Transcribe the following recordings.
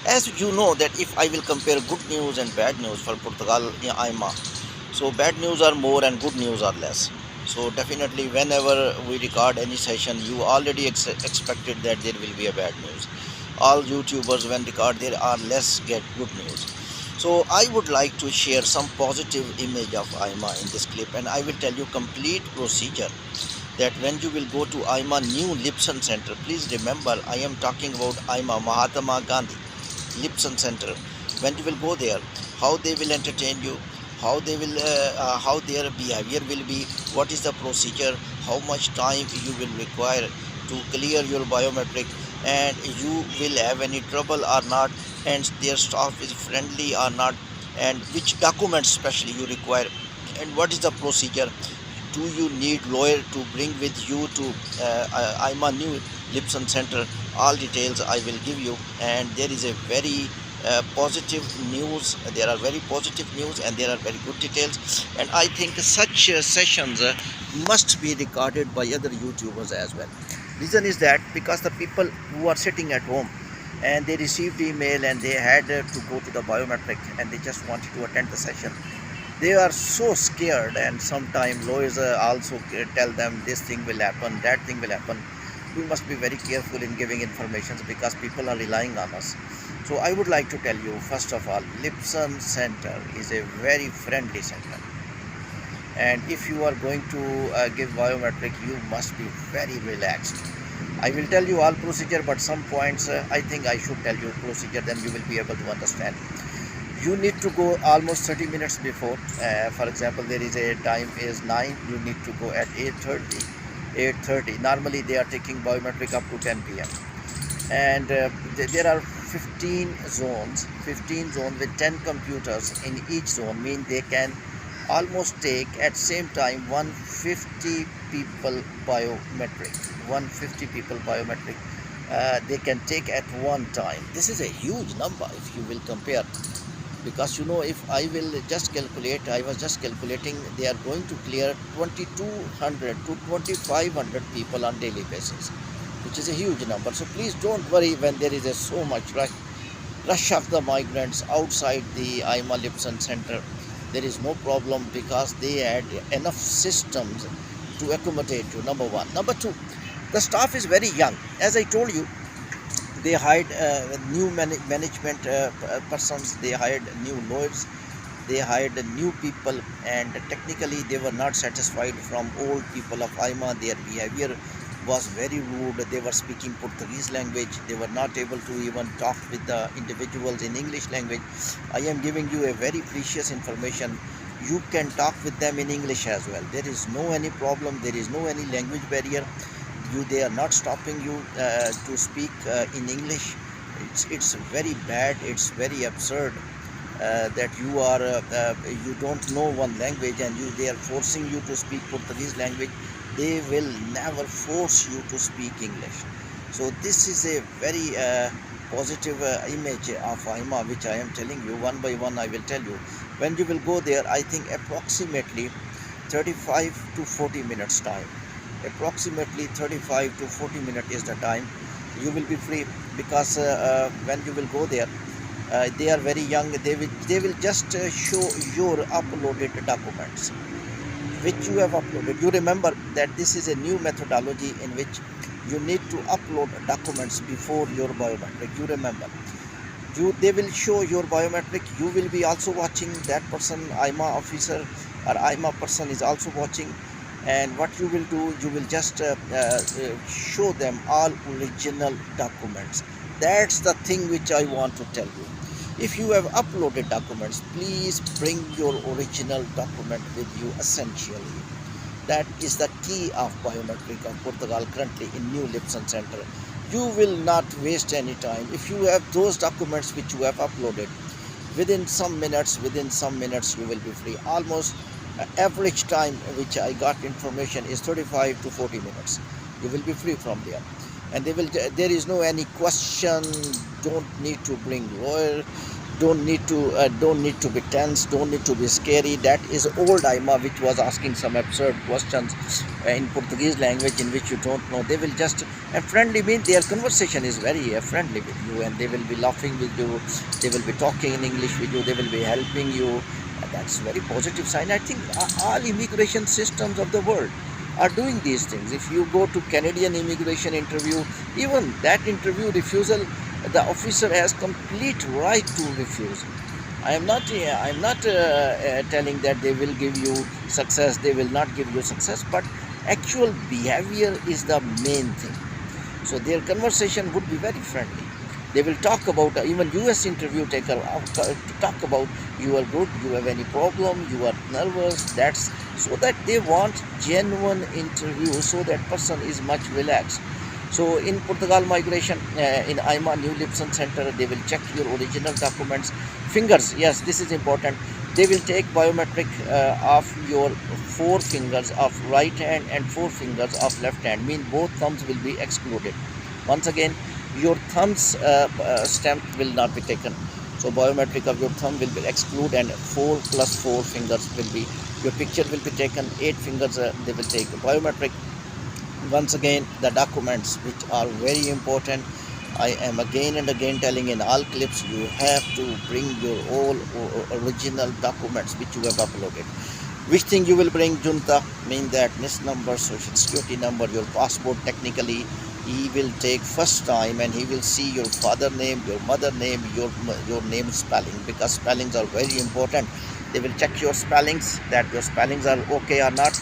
As you know that if I will compare good news and bad news for Portugal in AIMA, so bad news are more and good news are less. So definitely whenever we record any session, you already expected that there will be a bad news. All YouTubers when record there are less get good news. So I would like to share some positive image of AIMA in this clip, and I will tell you complete procedure that when you will go to AIMA new LIBSON center, please remember I am talking about AIMA Mahatma Gandhi LIBSON center. When you will go there, how they will entertain you, how their behavior will be, what is the procedure, how much time you will require to clear your biometric, and you will have any trouble or not, and their staff is friendly or not, and which documents especially you require, and what is the procedure. Do you need lawyer to bring with you to IMA new LIBSON center? All details I will give you, and there is a very positive news. There are very positive news, and there are very good details. And I think such sessions must be recorded by other YouTubers as well. Reason is that because the people who are sitting at home and they received email and they had to go to the biometric and they just wanted to attend the session, they are so scared, and sometimes lawyers also tell them this thing will happen, that thing will happen. We must be very careful in giving information because people are relying on us. So I would like to tell you, first of all, LIBSON center is a very friendly center, and if you are going to give biometric, you must be very relaxed. I will tell you all procedure, but some points I think I should tell you procedure, then you will be able to understand. You need to go almost 30 minutes before. For example, there is a time is 9, you need to go at 8:30. Normally they are taking biometric up to 10 p.m. And there are 15 zones with 10 computers in each zone, mean they can almost take at same time 150 people biometric. 150 people biometric they can take at one time. This is a huge number if you will compare, because you know, if I will just calculate, I was just calculating, they are going to clear 2200 to 2500 people on daily basis, which is a huge number. So please don't worry when there is a so much rush of the migrants outside the AIMA LIBSON center. There is no problem because they had enough systems to accommodate you, number one. Number two, the staff is very young. As I told you, they hired new management persons, they hired new lawyers, they hired new people, and technically they were not satisfied from old people of AIMA. Their behavior was very rude. They were speaking Portuguese language. They were not able to even talk with the individuals in English language. I am giving you a very precious information. You can talk with them in English as well. There is no any problem. There is no any language barrier. They are not stopping you to speak in English. It's very bad, it's very absurd that you don't know one language and they are forcing you to speak Portuguese language. They will never force you to speak English. So this is a very positive image of AIMA, which I am telling you one by one. I will tell you when you will go there. I think approximately 35 to 40 minutes time. Approximately 35 to 40 minutes is the time. You will be free because when you will go there, they are very young. They will just show your uploaded documents which you have uploaded. You remember that this is a new methodology in which you need to upload documents before your biometric. You remember, they will show your biometric. You will be also watching that person, AIMA officer or AIMA person is also watching. And what you will do, you will just show them all original documents. That's the thing which I want to tell you. If you have uploaded documents, please bring your original document with you essentially. That is the key of biometric of Portugal currently in new LIBSON center. You will not waste any time. If you have those documents which you have uploaded, within some minutes you will be free. Almost average time which I got information is 35 to 40 minutes. You will be free from there, and there is no any question. Don't need to bring lawyer, don't need to be tense, don't need to be scary. That is old AIMA, which was asking some absurd questions in Portuguese language in which you don't know. They will just friendly mean their conversation is very friendly with you, and they will be laughing with you, they will be talking in English with you, they will be helping you. And that's very positive sign. I think all immigration systems of the world are doing these things. If you go to Canadian immigration interview, even that interview refusal, the officer has complete right to refuse. I'm not telling that they will give you success, they will not give you success, but actual behavior is the main thing. So their conversation would be very friendly. They will talk about even US interview taker talk about you are good, you have any problem, you are nervous. That's so that they want genuine interview, so that person is much relaxed. So in Portugal migration, in AIMA New LIBSON Center, they will check your original documents. Fingers, yes, this is important. They will take biometric of your 4 fingers of right hand and 4 fingers of left hand. Mean both thumbs will be excluded. Once again, your thumbs stamp will not be taken. So biometric of your thumb will be excluded, and 4 plus 4 fingers will be, your picture will be taken. 8 fingers they will take biometric. Once again, the documents which are very important, I am again and again telling in all clips, you have to bring your all original documents which you have uploaded. Which thing you will bring, Junta? Mean that NIS number, social security number, your passport. Technically he will take first time and he will see your father name, your mother name, your name spelling, because spellings are very important. They will check your spellings, that your spellings are okay or not.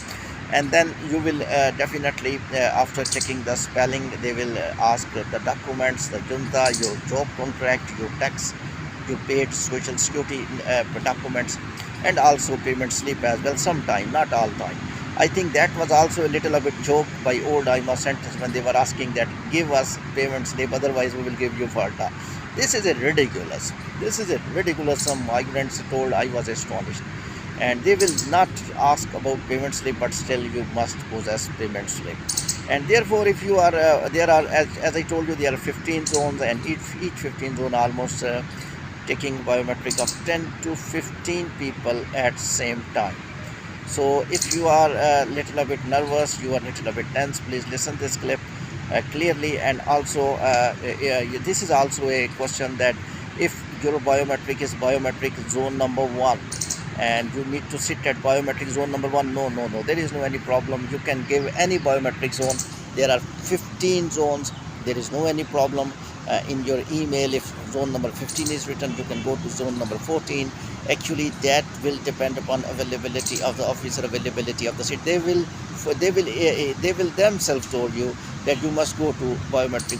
And then you will definitely after checking the spelling, they will ask the documents, the junta, your job contract, your tax you paid, social security documents, and also payment slip as well. Sometime, not all time. I think that was also a little bit joke by old AIMA centers when they were asking that give us payment slip, otherwise we will give you falta. This is a ridiculous. This is a ridiculous. Some migrants told, I was astonished. And they will not ask about payment slip, but still you must possess payment slip. And therefore, if you are there are, as I told you, there are 15 zones, and each 15 zone almost taking biometric of 10 to 15 people at same time. So if you are a little bit nervous, you are a little bit tense, please listen this clip clearly. And also this is also a question that if your biometric is biometric zone number 1 and you need to sit at biometric zone number 1, no, there is no any problem. You can give any biometric zone. There are 15 zones, there is no any problem. In your email, if zone number 15 is written, you can go to zone number 14. Actually that will depend upon availability of the officer, availability of the seat. They will themselves told you that you must go to biometric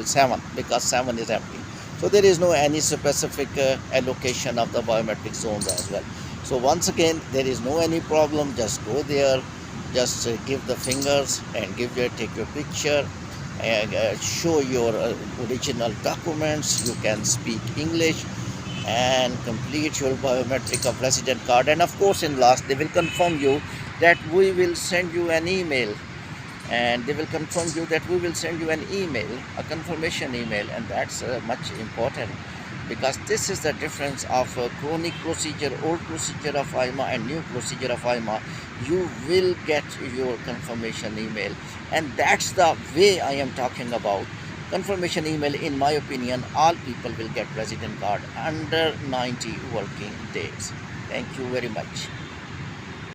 7 because 7 is empty. So there is no any specific allocation of the biometric zones as well. So once again, there is no any problem. Just go there, just give the fingers and take your picture, and show your original documents. You can speak English and complete your biometric of resident card. And of course, in last, they will confirm you that we will send you an email. And they will confirm you that we will send you an email, a confirmation email. And that's much important, because this is the difference of chronic procedure, old procedure of AIMA and new procedure of AIMA. You will get your confirmation email, and that's the way I am talking about. Confirmation email, in my opinion, all people will get resident card under 90 working days. Thank you very much.